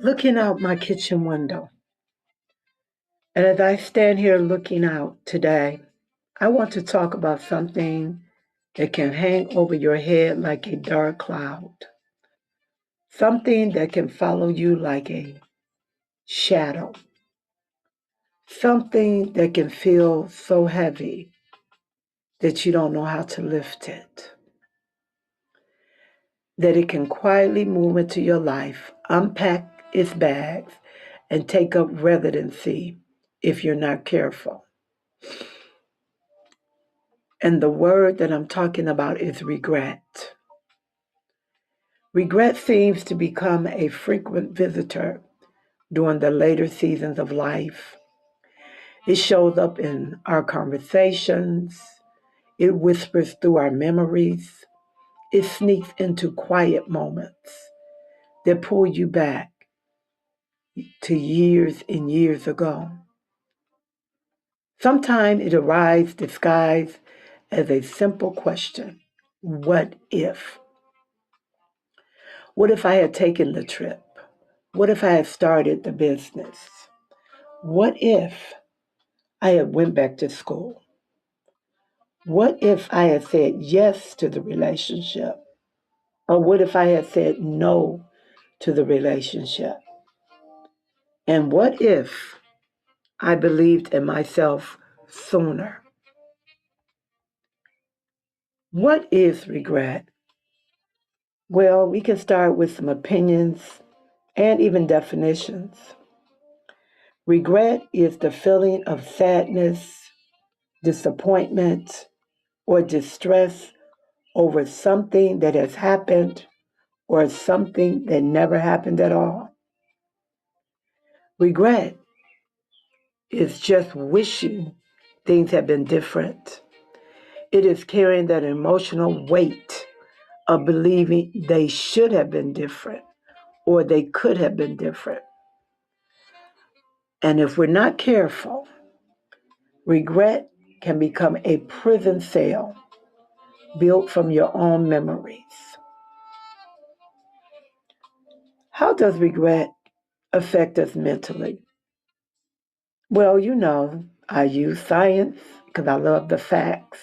looking out my kitchen window. And as I stand here looking out today, I want to talk about something that can hang over your head like a dark cloud, something that can follow you like a shadow, something that can feel so heavy that you don't know how to lift it, that it can quietly move into your life, unpack its bags, and take up residency if you're not careful. And the word that I'm talking about is regret. Regret seems to become a frequent visitor during the later seasons of life. It shows up in our conversations, it whispers through our memories, it sneaks into quiet moments that pull you back to years and years ago. Sometimes it arrives disguised as a simple question: what if? What if I had taken the trip? What if I had started the business? What if I had went back to school? What if I had said yes to the relationship? Or what if I had said no to the relationship? And what if I believed in myself sooner? What is regret? Well, we can start with some opinions and even definitions. Regret is the feeling of sadness, disappointment, or distress over something that has happened or something that never happened at all. Regret is just wishing things had been different. It is carrying that emotional weight of believing they should have been different or they could have been different. And if we're not careful, regret can become a prison cell built from your own memories. How does regret affect us mentally? Well, I use science because I love the facts.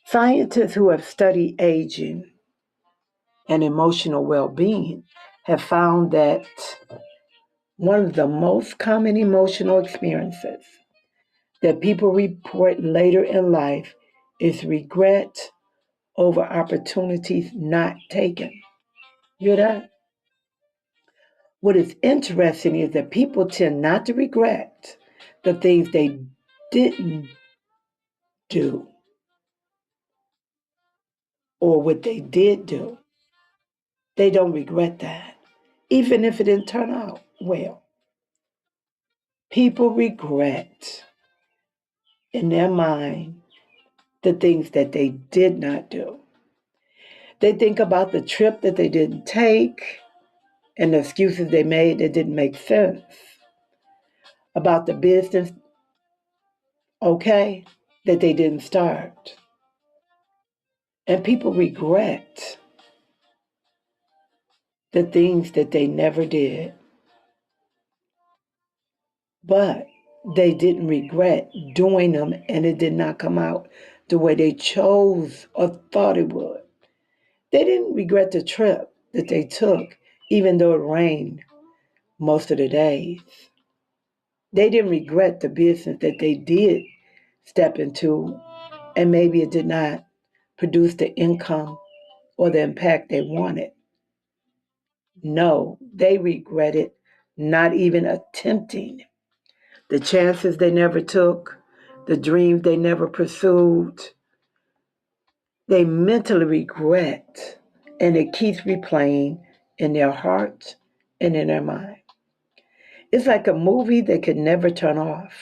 Scientists who have studied aging and emotional well being have found that one of the most common emotional experiences that people report later in life is regret over opportunities not taken. You hear that? What is interesting is that people tend not to regret the things they didn't do or what they did do. They don't regret that, even if it didn't turn out well. People regret in their mind the things that they did not do. They think about the trip that they didn't take and the excuses they made that didn't make sense, about the business, okay, that they didn't start. And people regret the things that they never did, but they didn't regret doing them and it did not come out the way they chose or thought it would. They didn't regret the trip that they took, even though it rained most of the days. They didn't regret the business that they did step into, and maybe it did not produce the income or the impact they wanted. No, they regretted not even attempting the chances they never took, the dreams they never pursued. They mentally regret, and it keeps replaying in their heart and in their mind. It's like a movie they could never turn off.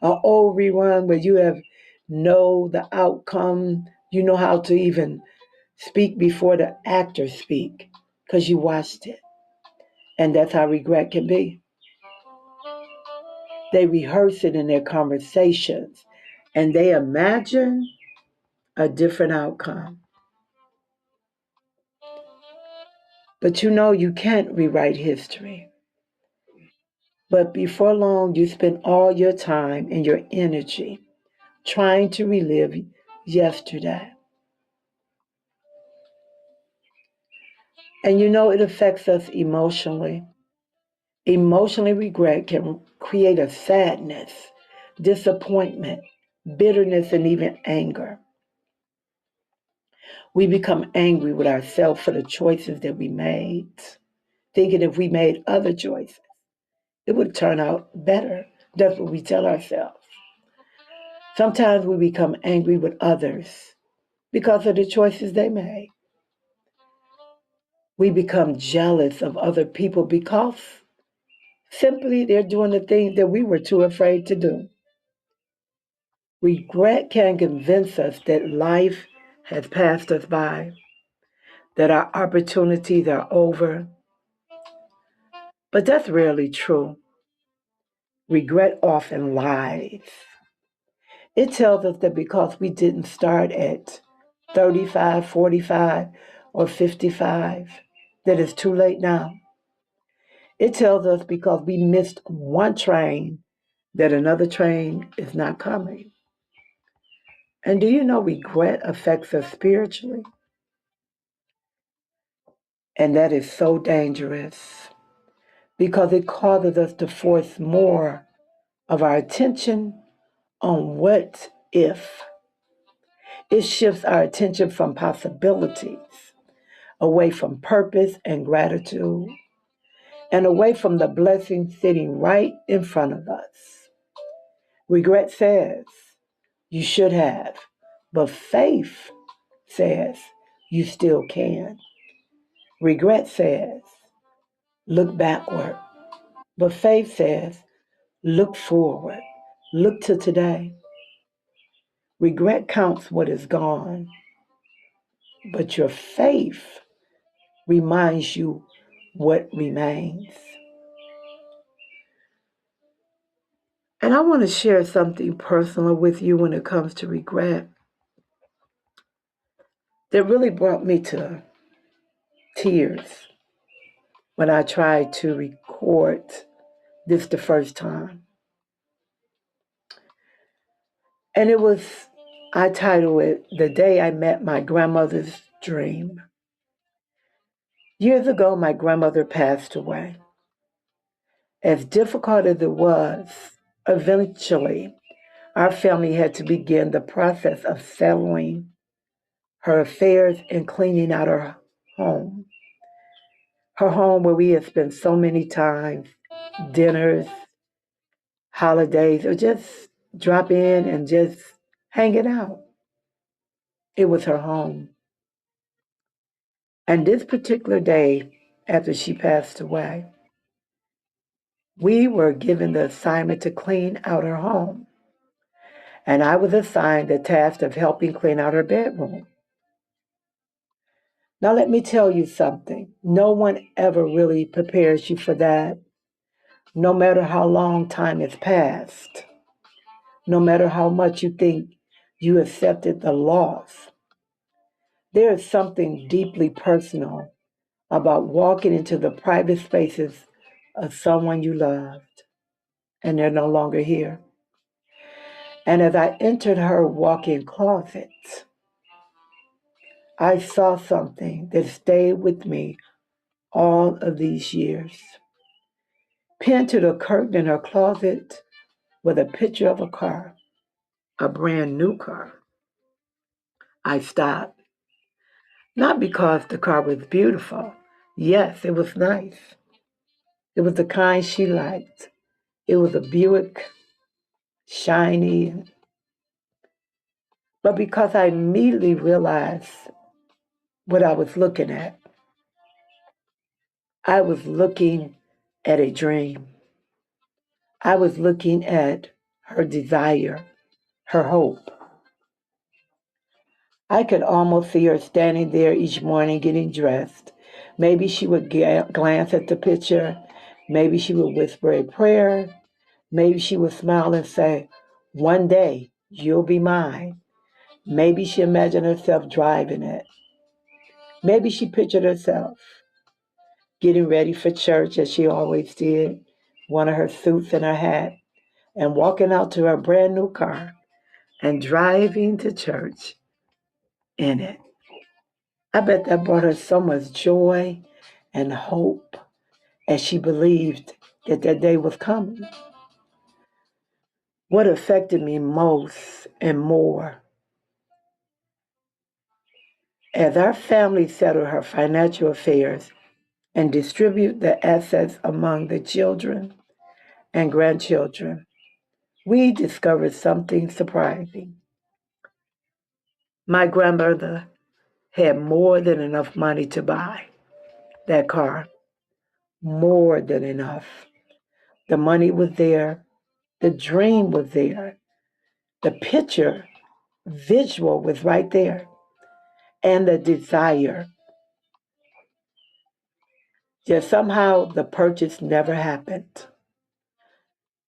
An old rerun where you have know the outcome, you know how to even speak before the actors speak because you watched it. And that's how regret can be. They rehearse it in their conversations and they imagine a different outcome. But you know you can't rewrite history. But before long, you spend all your time and your energy trying to relive yesterday. And you know it affects us emotionally. Emotionally, regret can create a sadness, disappointment, bitterness, and even anger. We become angry with ourselves for the choices that we made, thinking if we made other choices, it would turn out better. That's what we tell ourselves. Sometimes we become angry with others because of the choices they made. We become jealous of other people because simply they're doing the things that we were too afraid to do. Regret can convince us that life has passed us by, that our opportunities are over, but that's rarely true. Regret often lies. It tells us that because we didn't start at 35, 45, or 55, that it's too late now. It tells us because we missed one train that another train is not coming. And do you know regret affects us spiritually? And that is so dangerous because it causes us to force more of our attention on what if. It shifts our attention from possibilities away from purpose and gratitude and away from the blessing sitting right in front of us. Regret says you should have, but faith says you still can. Regret says look backward, but faith says look forward. Look to today. Regret counts what is gone, but your faith reminds you what remains. And I want to share something personal with you when it comes to regret that really brought me to tears when I tried to record this the first time. And it was, I titled it, The Day I Met My Grandmother's Dream. Years ago, my grandmother passed away. As difficult as it was, eventually, our family had to begin the process of settling her affairs and cleaning out home. Her home where we had spent so many times, dinners, holidays, or just drop in and just hang it out. It was her home. And this particular day, after she passed away, we were given the assignment to clean out her home. And I was assigned the task of helping clean out her bedroom. Now, let me tell you something. No one ever really prepares you for that, no matter how long time has passed, no matter how much you think you accepted the loss. There is something deeply personal about walking into the private spaces of someone you loved and they're no longer here. And as I entered her walk in closet, I saw something that stayed with me all of these years. Pinned to the curtain in her closet with a picture of a car, a brand new car. I stopped, not because the car was beautiful. Yes, it was nice. It was the kind she liked. It was a Buick, shiny, but because I immediately realized what I was looking at. I was looking at a dream. I was looking at her desire, her hope. I could almost see her standing there each morning getting dressed. Maybe she would glance at the picture. Maybe she would whisper a prayer. Maybe she would smile and say, one day you'll be mine. Maybe she imagined herself driving it. Maybe she pictured herself getting ready for church as she always did, one of her suits and her hat, and walking out to her brand new car and driving to church in it. I bet that brought her so much joy and hope as she believed that that day was coming. What affected me most and more as our family settled her financial affairs and distribute the assets among the children and grandchildren, we discovered something surprising. My grandmother had more than enough money to buy that car, more than enough. The money was there, the dream was there, the picture, visual was right there, and the desire. Yet somehow the purchase never happened.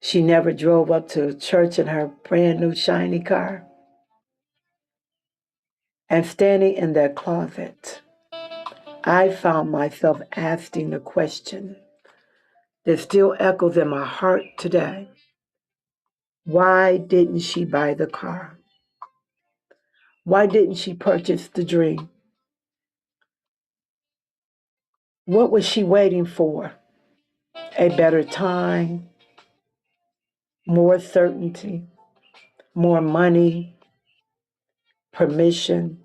She never drove up to church in her brand new shiny car. And standing in that closet, I found myself asking the question that still echoes in my heart today. Why didn't she buy the car? Why didn't she purchase the dream? What was she waiting for? A better time, more certainty, more money, permission,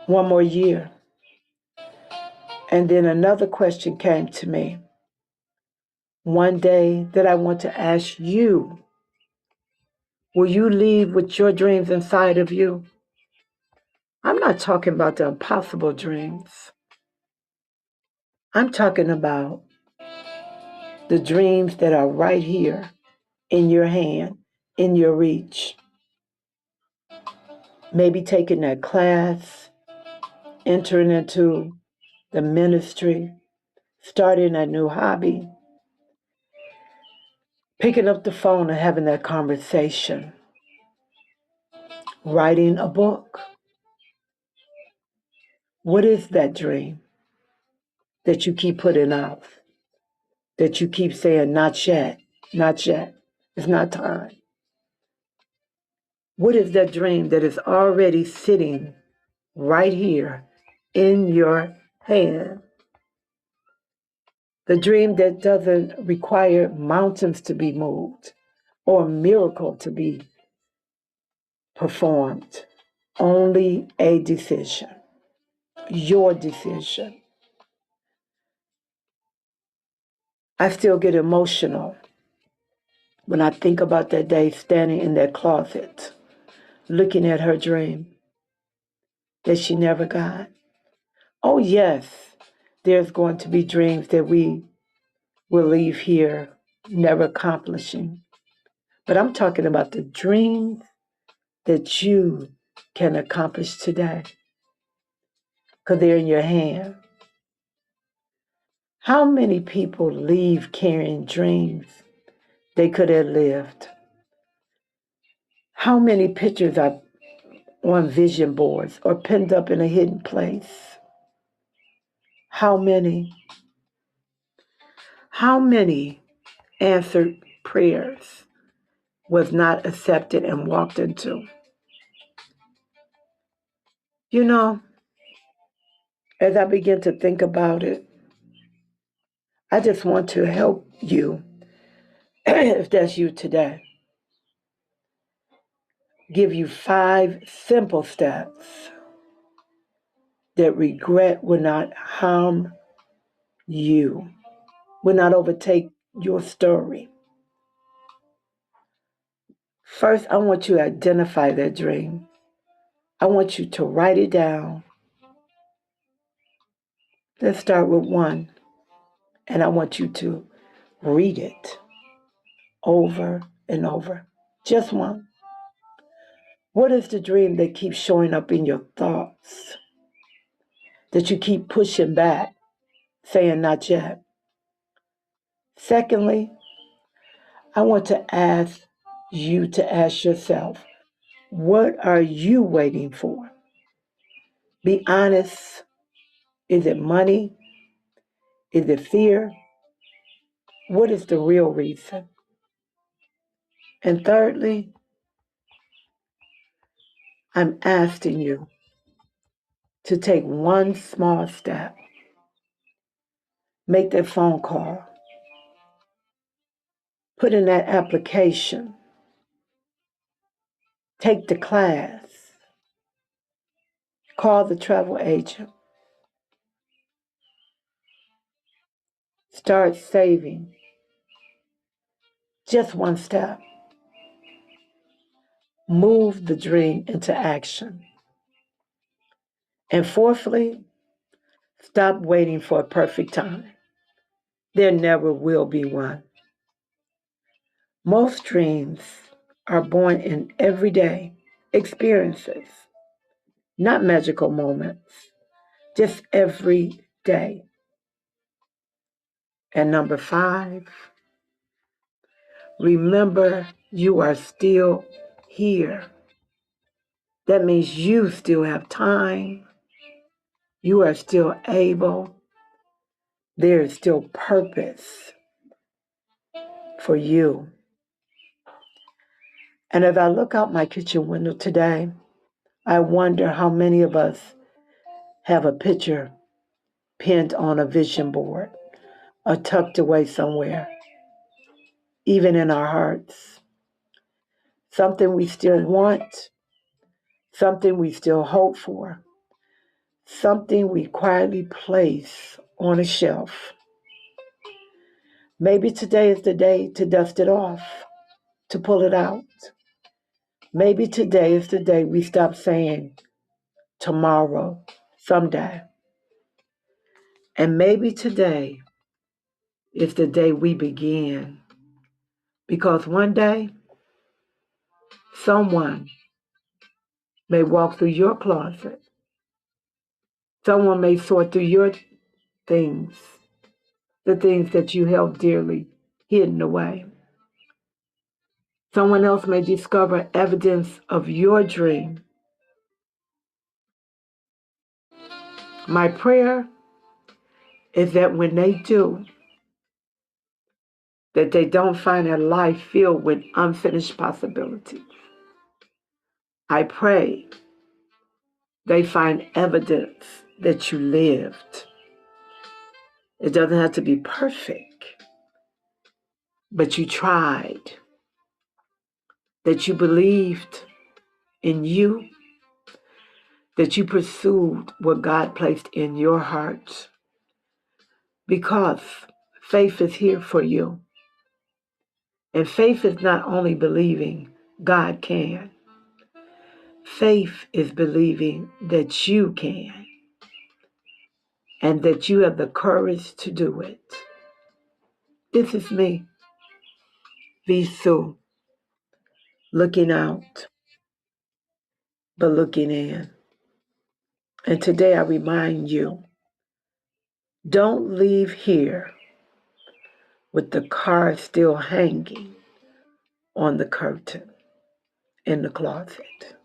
one more year. And then another question came to me one day that I want to ask you. Will you leave with your dreams inside of you? I'm not talking about the impossible dreams. I'm talking about the dreams that are right here in your hand, in your reach. Maybe taking that class, entering into the ministry, starting a new hobby, picking up the phone and having that conversation, writing a book. What is that dream that you keep putting out? That you keep saying, not yet, not yet. It's not time. What is that dream that is already sitting right here in your hand? The dream that doesn't require mountains to be moved or a miracle to be performed. Only a decision, your decision. I still get emotional when I think about that day standing in that closet, looking at her dream that she never got. Oh, yes, there's going to be dreams that we will leave here never accomplishing. But I'm talking about the dreams that you can accomplish today because they're in your hand. How many people leave carrying dreams they could have lived? How many pictures are on vision boards or pinned up in a hidden place? How many? How many answered prayers was not accepted and walked into? You know, as I begin to think about it, I just want to help you, if that's you today, give you 5 simple steps that regret will not harm you, will not overtake your story. First, I want you to identify that dream. I want you to write it down. Let's start with 1, and I want you to read it over and over. Just 1. What is the dream that keeps showing up in your thoughts, that you keep pushing back, saying not yet? Secondly, I want to ask you to ask yourself, what are you waiting for? Be honest. Is it money? Is it fear? What is the real reason? And thirdly, I'm asking you to take one small step. Make that phone call. Put in that application. Take the class. Call the travel agent. Start saving. Just one step. Move the dream into action. And fourthly, stop waiting for a perfect time. There never will be one. Most dreams are born in everyday experiences, not magical moments, just every day. And number 5, remember you are still here. That means you still have time. You are still able. There is still purpose for you. And as I look out my kitchen window today, I wonder how many of us have a picture pinned on a vision board or tucked away somewhere, even in our hearts. Something we still want, something we still hope for, something we quietly place on a shelf. Maybe today is the day to dust it off, to pull it out. Maybe today is the day we stop saying tomorrow, someday. And maybe today is the day we begin. Because one day, someone may walk through your closet. Someone may sort through your things, the things that you held dearly hidden away. Someone else may discover evidence of your dream. My prayer is that when they do, that they don't find a life filled with unfinished possibilities. I pray they find evidence that you lived. It doesn't have to be perfect, but you tried, that you believed in you, that you pursued what God placed in your heart. Because faith is here for you. And faith is not only believing God can, faith is believing that you can and that you have the courage to do it. This is me, Visu, looking out, but looking in. And today I remind you, don't leave here with the card still hanging on the curtain in the closet.